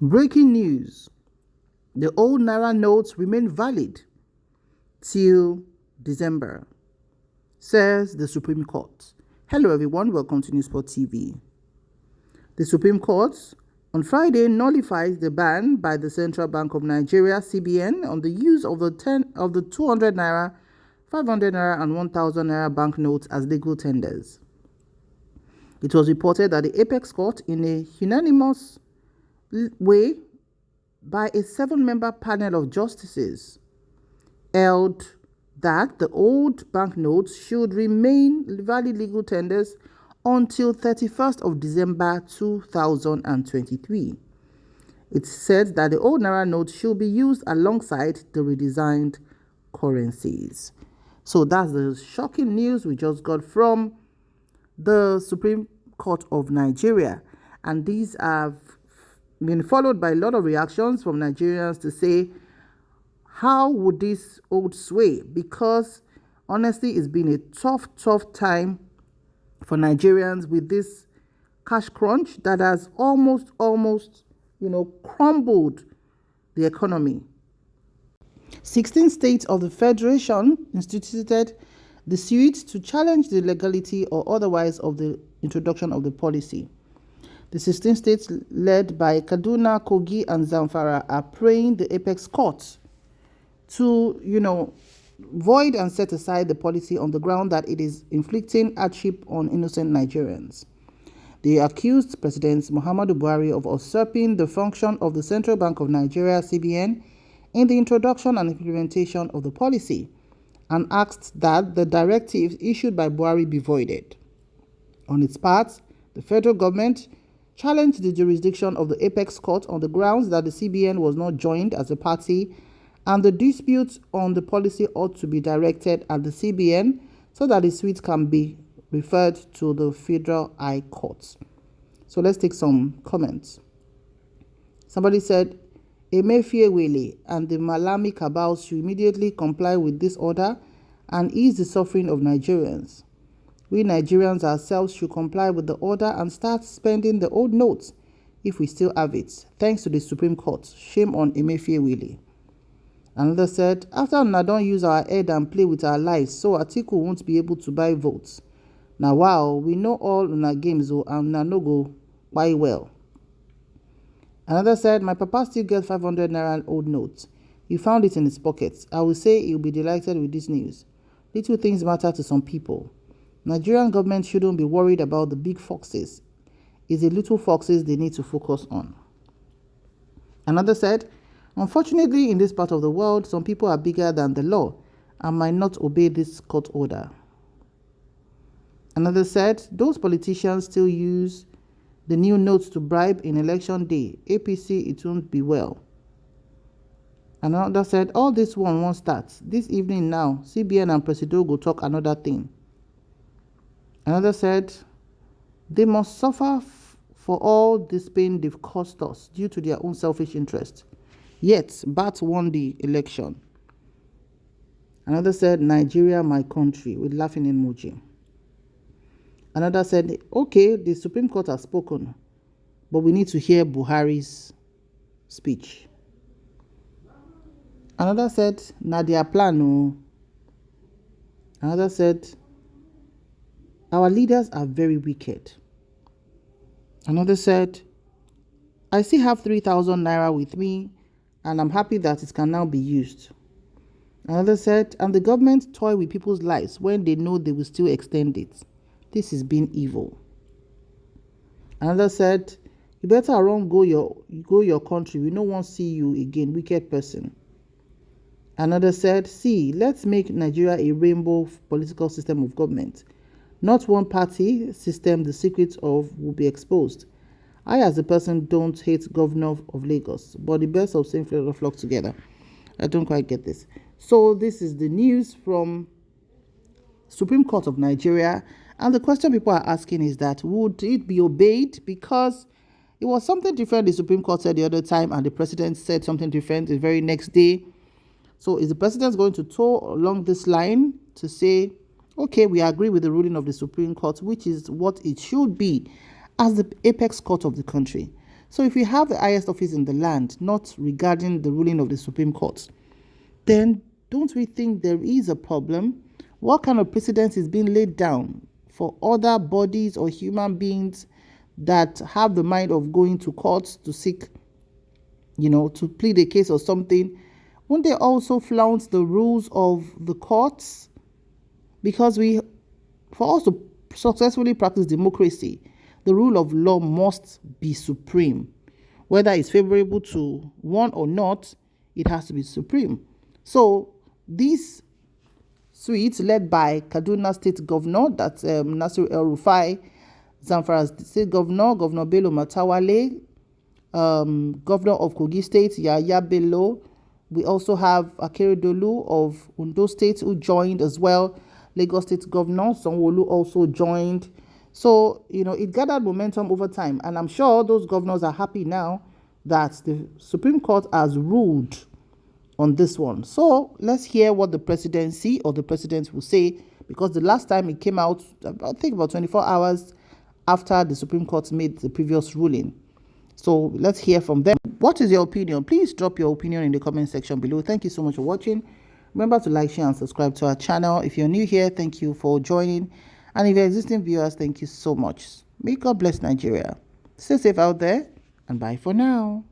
Breaking news. The old Naira notes remain valid till December, says the Supreme Court. Hello everyone, welcome to Newsport TV. The Supreme Court on Friday nullified the ban by the Central Bank of Nigeria (CBN) on the use of the 200 Naira, 500 Naira and 1000 Naira banknotes as legal tenders. It was reported that the Apex Court, in a unanimous way by a 7-member panel of justices, held that the old banknotes should remain valid legal tenders until 31st of December 2023. It said that the old Naira notes should be used alongside the redesigned currencies. So that's the shocking news we just got from the Supreme Court of Nigeria. And these have been followed by a lot of reactions from Nigerians to say, how would this hold sway? Because honestly, it's been a tough time for Nigerians with this cash crunch that has almost, crumbled the economy. 16 states of the Federation instituted the suit to challenge the legality or otherwise of the introduction of the policy. The 16 states, led by Kaduna, Kogi, and Zamfara, are praying the Apex Court to, void and set aside the policy on the ground that it is inflicting hardship on innocent Nigerians. They accused President Muhammadu Buhari of usurping the function of the Central Bank of Nigeria (CBN) in the introduction and implementation of the policy, and asked that the directives issued by Buhari be voided. On its part, the federal government challenged the jurisdiction of the Apex Court on the grounds that the CBN was not joined as a party, and the dispute on the policy ought to be directed at the CBN so that the suit can be referred to the Federal High Court. So let's take some comments. Somebody said, Emefiele and the Malami cabal should immediately comply with this order and ease the suffering of Nigerians. We Nigerians ourselves should comply with the order and start spending the old notes if we still have it. Thanks to the Supreme Court. Shame on Emefiele. Another said, after una don't use our head and play with our lives, so Atiku won't be able to buy votes. Now, wow, we know all una games and una no go buy well. Another said, my papa still gets 500 Naira old notes. He found it in his pockets. I will say he'll be delighted with this news. Little things matter to some people. Nigerian government shouldn't be worried about the big foxes. It's the little foxes they need to focus on. Another said, unfortunately, in this part of the world, some people are bigger than the law and might not obey this court order. Another said, those politicians still use the new notes to bribe in election day. APC, it won't be well. Another said, all this one won't start. This evening now, CBN and Presido go talk another thing. Another said, they must suffer for all this pain they've caused us due to their own selfish interest. Yet, Bat won the election. Another said, Nigeria, my country, with laughing emoji. Another said, okay, the Supreme Court has spoken, but we need to hear Buhari's speech. Another said, Nadia Plano. Another said, our leaders are very wicked. Another said, I still have 3,000 Naira with me, and I'm happy that it can now be used. Another said, and the government toy with people's lives when they know they will still extend it. This is being evil. Another said, you better run go your country. We no want to see you again, wicked person. Another said, see, let's make Nigeria a rainbow political system of government. Not one party system the secrets of will be exposed. I, as a person, don't hate Governor of Lagos, but the best of same flavor flock together. I don't quite get this. So this is the news from Supreme Court of Nigeria. And the question people are asking is that, would it be obeyed? Because it was something different the Supreme Court said the other time, and the president said something different the very next day. So is the president going to toe along this line to say, okay, we agree with the ruling of the Supreme Court, which is what it should be as the apex court of the country? So if we have the highest office in the land not regarding the ruling of the Supreme Court, then don't we think there is a problem? What kind of precedent is being laid down for other bodies or human beings that have the mind of going to courts to seek, to plead a case or something? Won't they also flout the rules of the courts? Because for us to successfully practice democracy, the rule of law must be supreme. Whether it's favorable to one or not, it has to be supreme. So these suites, led by Kaduna State Governor, that's Nasir El-Rufai, Zamfara State Governor, Governor Bello Matawale, Governor of Kogi State, Yaya Bello. We also have Akeredolu of Ondo State, who joined as well. Lagos State Governor Sanwo-Olu also joined. So, it gathered momentum over time. And I'm sure those governors are happy now that the Supreme Court has ruled on this one. So let's hear what the presidency or the president will say, because the last time it came out, I think about 24 hours after the Supreme Court made the previous ruling. So let's hear from them. What is your opinion? Please drop your opinion in the comment section below. Thank you so much for watching. Remember to like, share, and subscribe to our channel. If you're new here, thank you for joining. And if you're existing viewers, thank you so much. May God bless Nigeria. Stay safe out there, and bye for now.